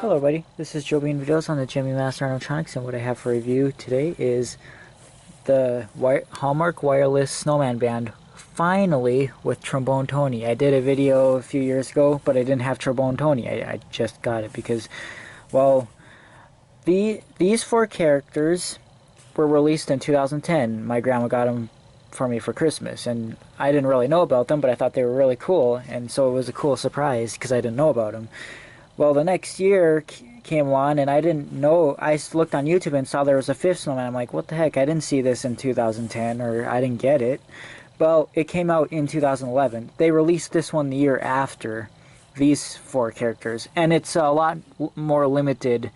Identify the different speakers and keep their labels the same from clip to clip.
Speaker 1: Hello everybody, this is Joe being videos on the Gemmy Master Animatronics, and what I have for review today is the Hallmark Wireless Snowman Band, finally with Trombone Tony. I did a video a few years ago, but I didn't have Trombone Tony. I just got it because, well, these four characters were released in 2010. My grandma got them for me for Christmas, and I didn't really know about them, but I thought they were really cool, and so it was a cool surprise because I didn't know about them. Well, the next year came along, and I didn't know. I looked on YouTube and saw there was a fifth Snowman. I'm like, what the heck? I didn't see this in 2010, or I didn't get it. Well, it came out in 2011. They released this one the year after these four characters, and it's a lot more limited.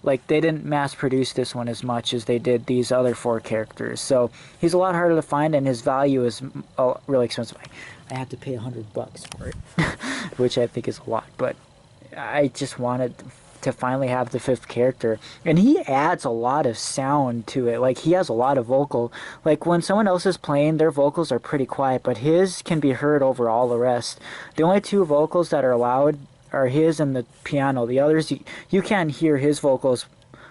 Speaker 1: Like, they didn't mass produce this one as much as they did these other four characters. So he's a lot harder to find, and his value is really expensive. I had to pay $100 for it, which I think is a lot, but I just wanted to finally have the fifth character, and he adds a lot of sound to it. Like, he has a lot of vocal. Like, when someone else is playing, their vocals are pretty quiet, but his can be heard over all the rest. The only two vocals that are loud are his and the piano. The others, you can't hear his vocals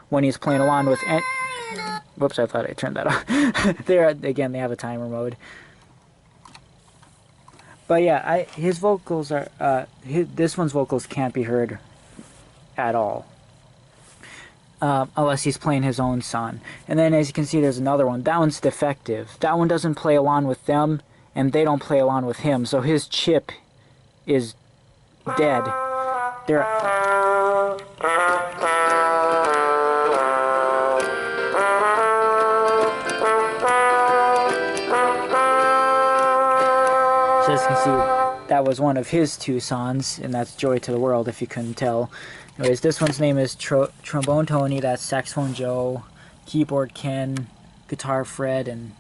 Speaker 1: when he's playing along with whoops, I thought I turned that off. There again, they have a timer mode. But yeah, his vocals are this one's vocals can't be heard at all, unless he's playing his own song. And then, as you can see, there's another one. That one's defective. That one doesn't play along with them, and they don't play along with him. So his chip is dead. There. So as you can see, that was one of his two songs, and that's Joy to the World, if you couldn't tell. Anyways, this one's name is Trombone Tony, that's Saxophone Joe, Keyboard Ken, Guitar Fred, and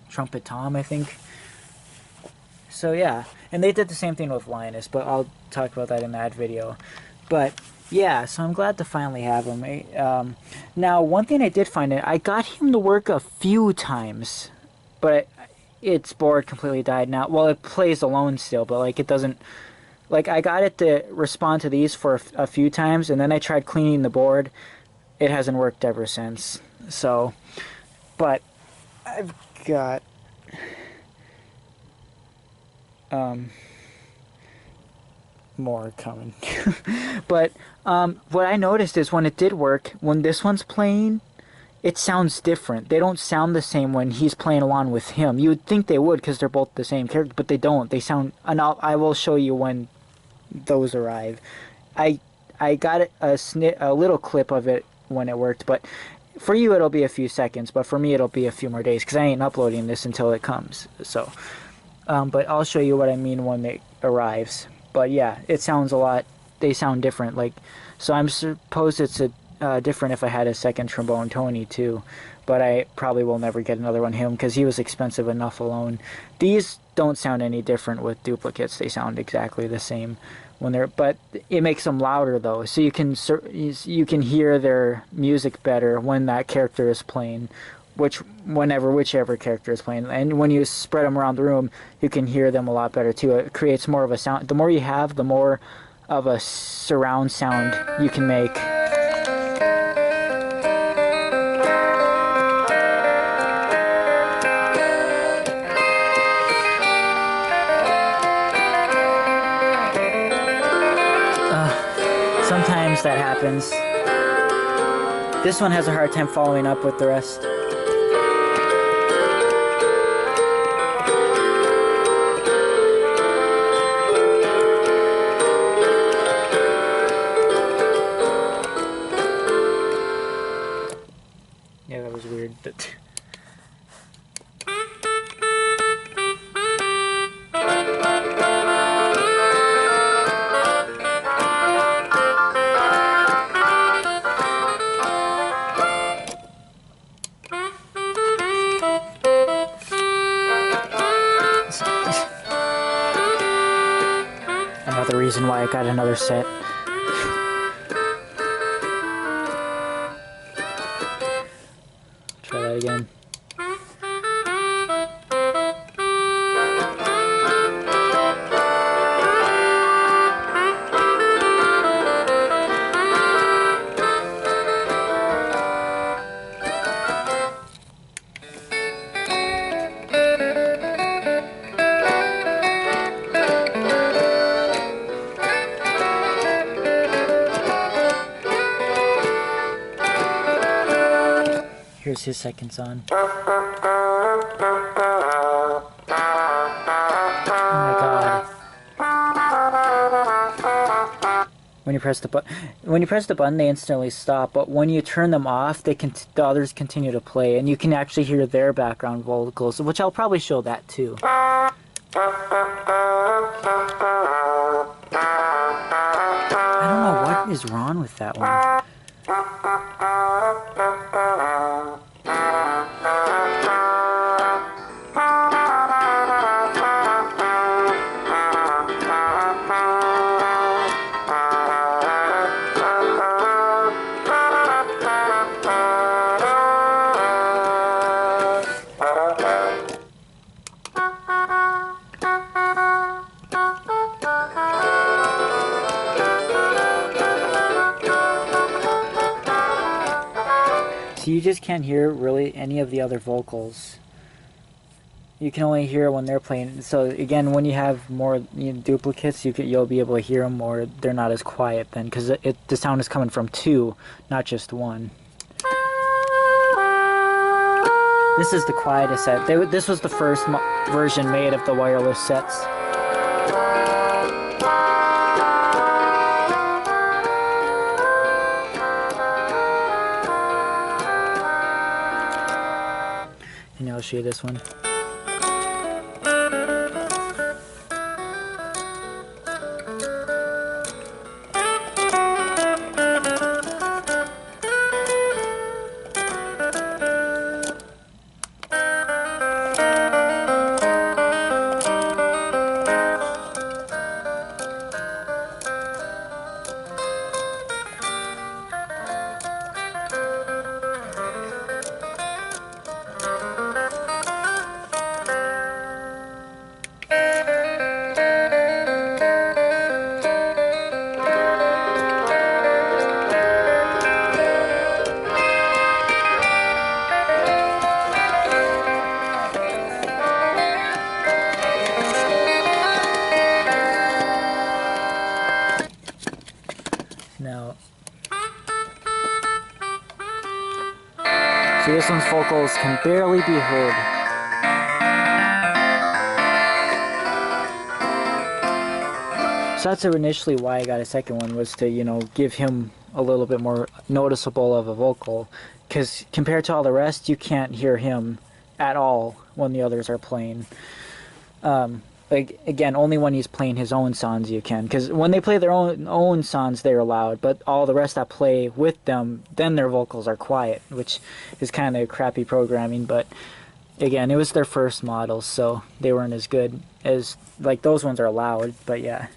Speaker 1: Trumpet Tom, I think. So yeah, and they did the same thing with Linus, but I'll talk about that in that video. But yeah, so I'm glad to finally have him. Now, one thing I did find, I got him to work a few times, but its board completely died now. Well, it plays alone still, but like, it doesn't. Like, I got it to respond to these for a few times, and then I tried cleaning the board. It hasn't worked ever since. So, but I've got more coming. But what I noticed is when it did work, when this one's playing, it sounds different. They don't sound the same when he's playing along with him. You would think they would because they're both the same character, but they don't. They sound, and I will show you when those arrive. I got a little clip of it when it worked, but for you it'll be a few seconds, but for me it'll be a few more days because I ain't uploading this until it comes. So, but I'll show you what I mean when it arrives. But yeah, it sounds a lot. They sound different. Like, so I'm supposed it's different if I had a second Trombone Tony too, but I probably will never get another one him because he was expensive enough alone. These don't sound any different with duplicates. They sound exactly the same when they're, but it makes them louder though, so you can hear their music better when that character is playing, whichever character is playing. And when you spread them around the room, you can hear them a lot better too. It creates more of a sound. The more you have, the more of a surround sound you can make. Sometimes that happens. This one has a hard time following up with the rest. Yeah, that was weird, but another reason why I got another set. Try that again. Here's his second song. Oh my god. When you press the button, they instantly stop. But when you turn them off, the others continue to play, and you can actually hear their background vocals, which I'll probably show that too. I don't know what is wrong with that one. So you just can't hear really any of the other vocals. You can only hear when they're playing. So again, when you have more duplicates, you'll be able to hear them, or they're not as quiet then, because the sound is coming from two, not just one. This is the quietest set. This was the first version made of the wireless sets. And now I'll show you this one. Now, so this one's vocals can barely be heard. So that's initially why I got a second one, was to, give him a little bit more noticeable of a vocal. Because compared to all the rest, you can't hear him at all when the others are playing. Like, again, only when he's playing his own songs you can. Because when they play their own songs, they're loud. But all the rest that play with them, then their vocals are quiet, which is kind of crappy programming. But again, it was their first models, so they weren't as good as, like, those ones are loud, but yeah.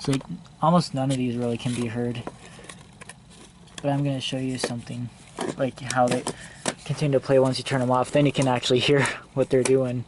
Speaker 1: Like, almost none of these really can be heard, but I'm going to show you something, like how they continue to play once you turn them off. Then you can actually hear what they're doing.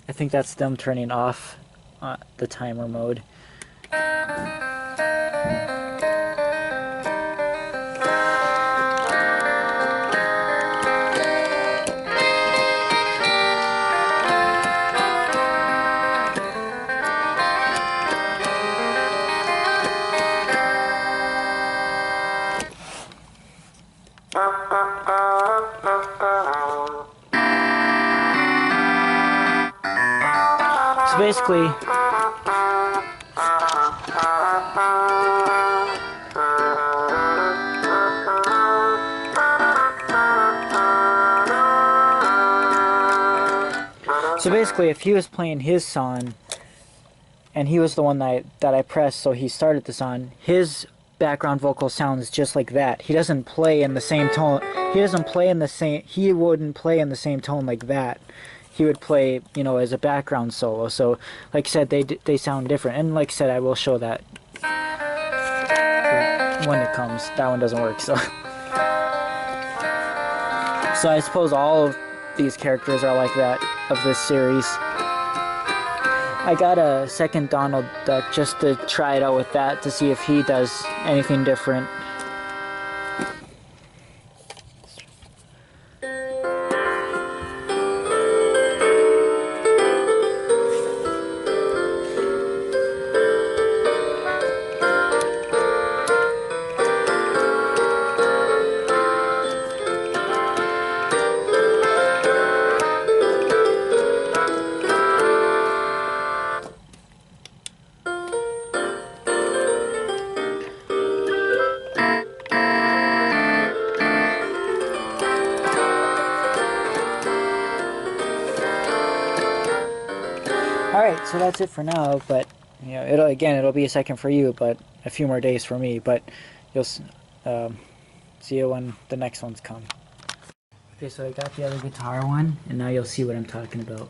Speaker 1: I think that's them turning off the timer mode. So basically, if he was playing his song, and he was the one that I pressed, so he started the song, his background vocal sounds just like that. He doesn't play in the same tone. He doesn't play in the same. He wouldn't play in the same tone like that. He would play, you know, as a background solo. So, like I said, they sound different. And like I said, I will show that when it comes. That one doesn't work. So I suppose all of these characters are like that of this series. I got a second Donald Duck just to try it out with that to see if he does anything different. Alright, so that's it for now, but you know, it'll be a second for you, but a few more days for me, but you'll see you when the next ones come. Okay, so I got the other guitar one, and now you'll see what I'm talking about.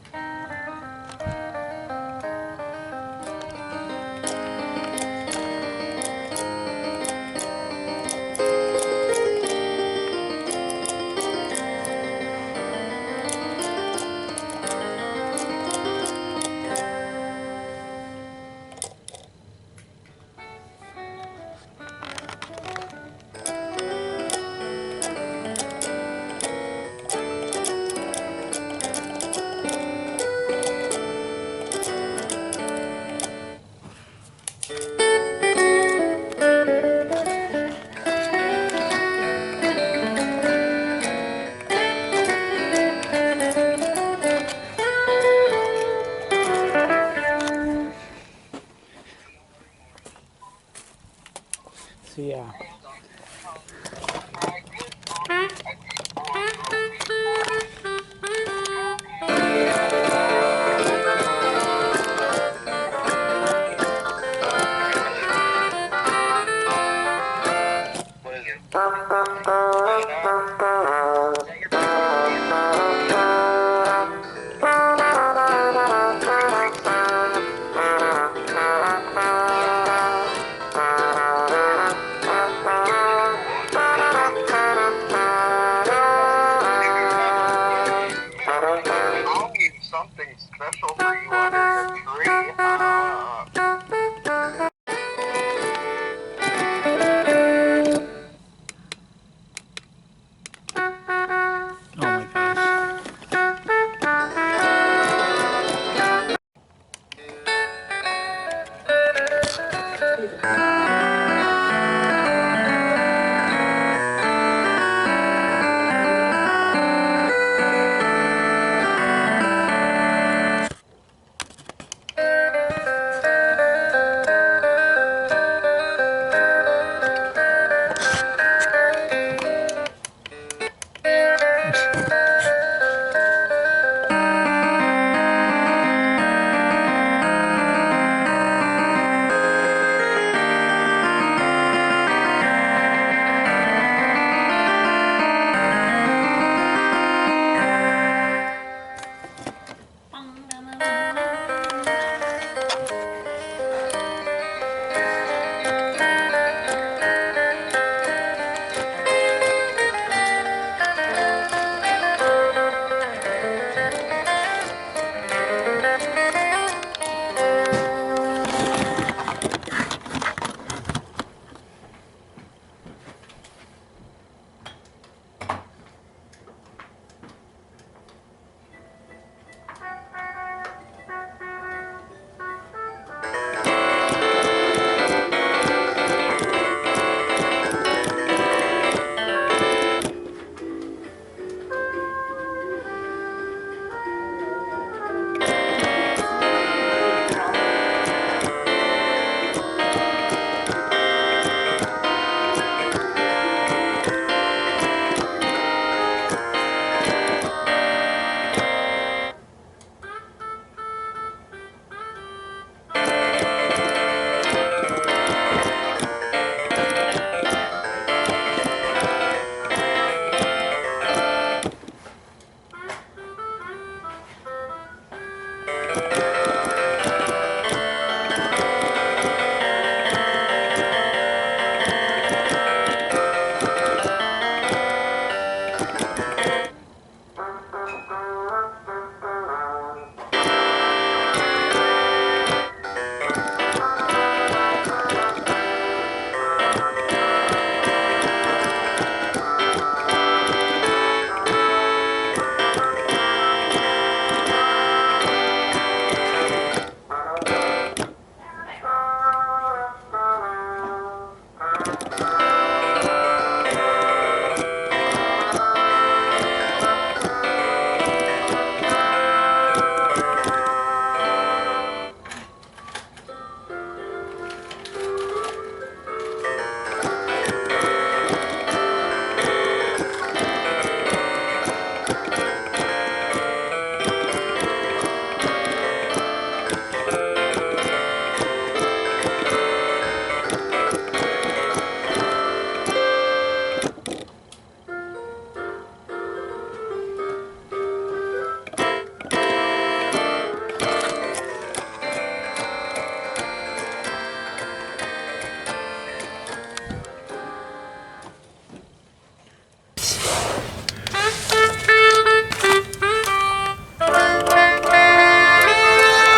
Speaker 1: So yeah.
Speaker 2: Something special for you under the tree.
Speaker 1: Oh my gosh.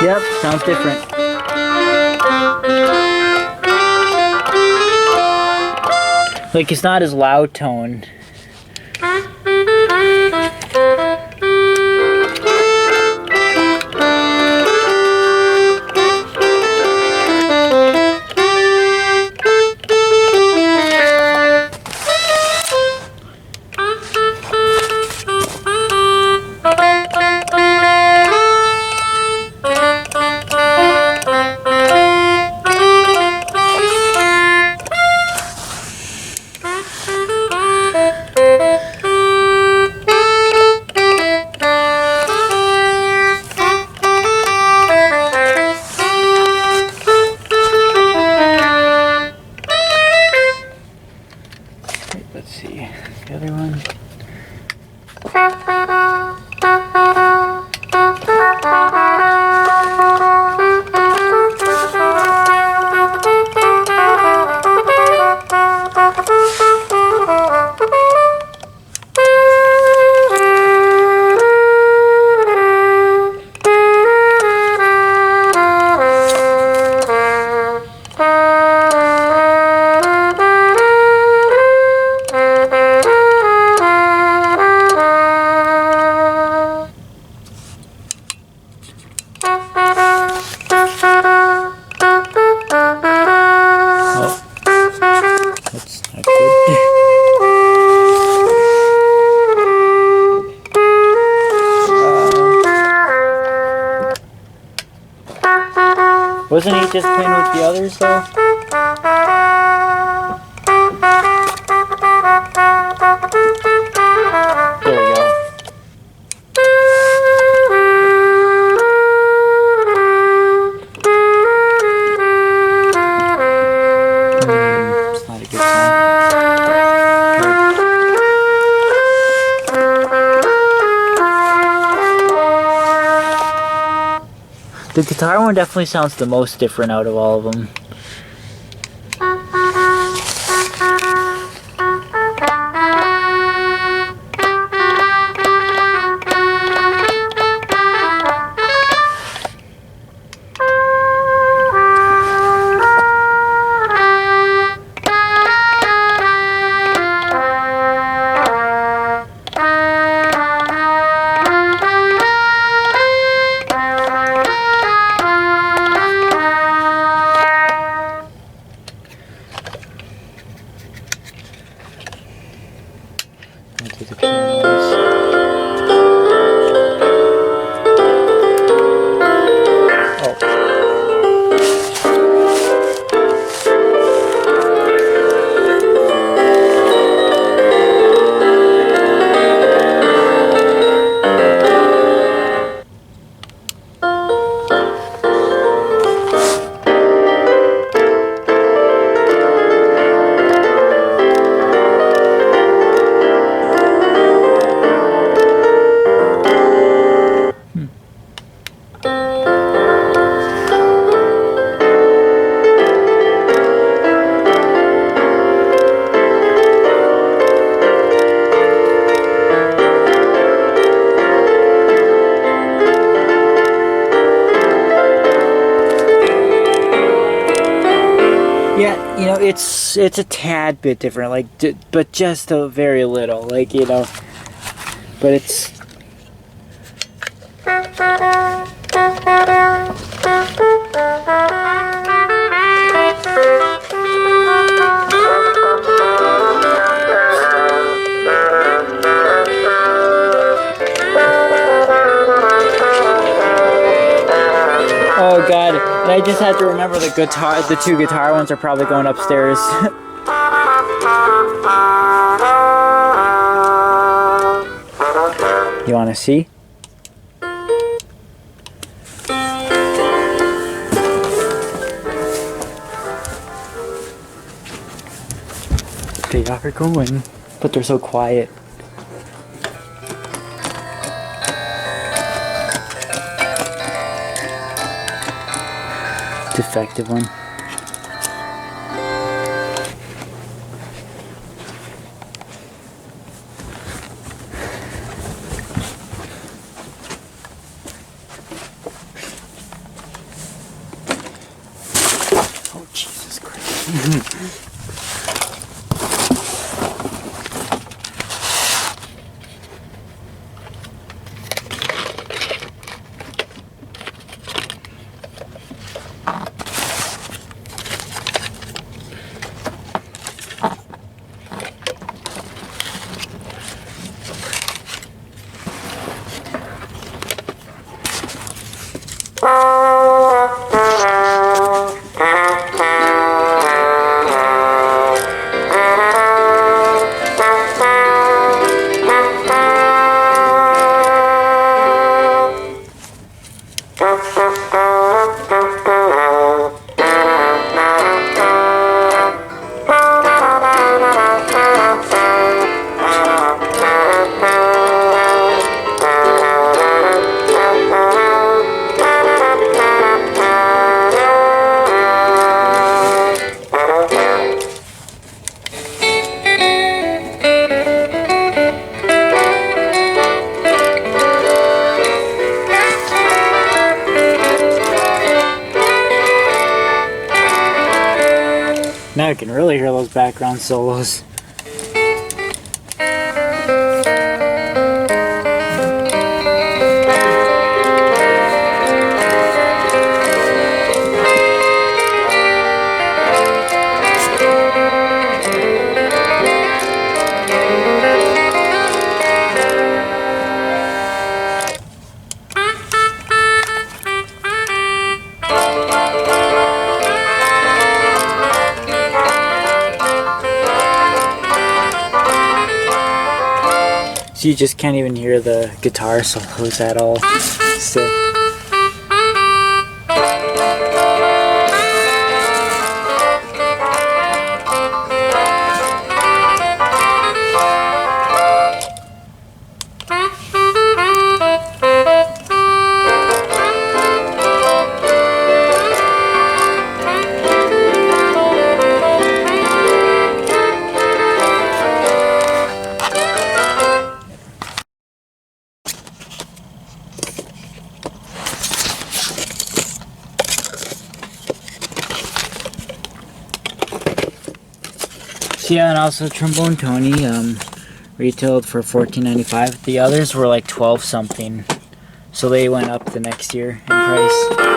Speaker 1: Yep, sounds different. Like, it's not as loud tone. Let's see, the other one. Wasn't he just playing with the others though? There we go. It's not a good song. The guitar one definitely sounds the most different out of all of them. Into the pianos. Yeah, you know, it's a tad bit different, like, but just a very little, like, you know, but it's... Oh god, and I just had to remember the two guitar ones are probably going upstairs. You wanna see? They are going, but they're so quiet. Defective one. Now I can really hear those background solos. So you just can't even hear the guitar solos at all. So yeah, and also Trombone Tony retailed for $14.95. The others were like 12 something, so they went up the next year in price.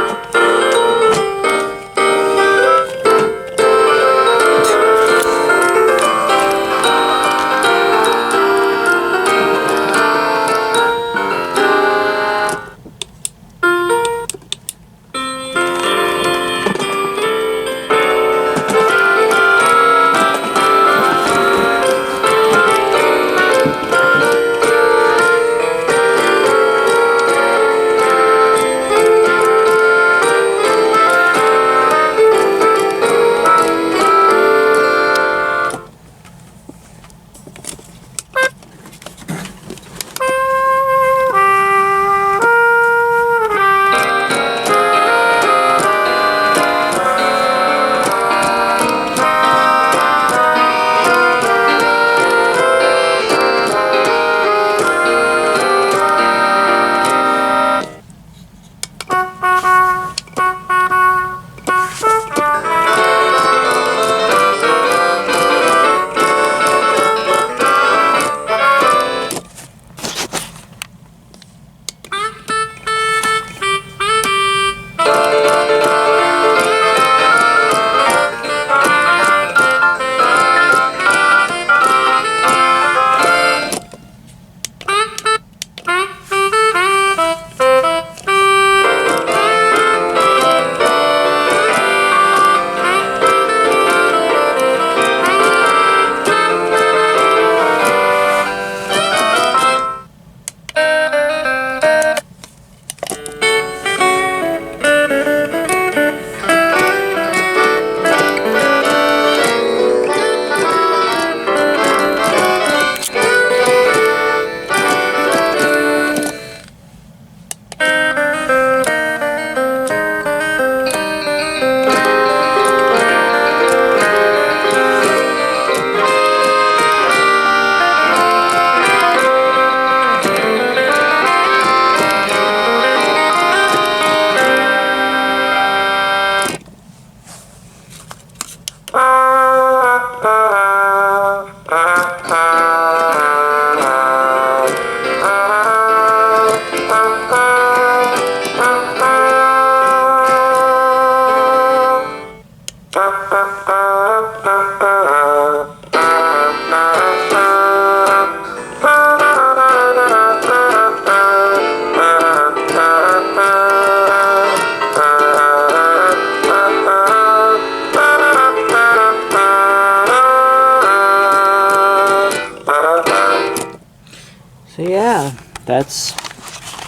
Speaker 1: So yeah,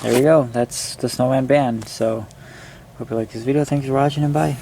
Speaker 1: there you go. That's the Snowman band. So hope you like this video. Thanks for watching and bye.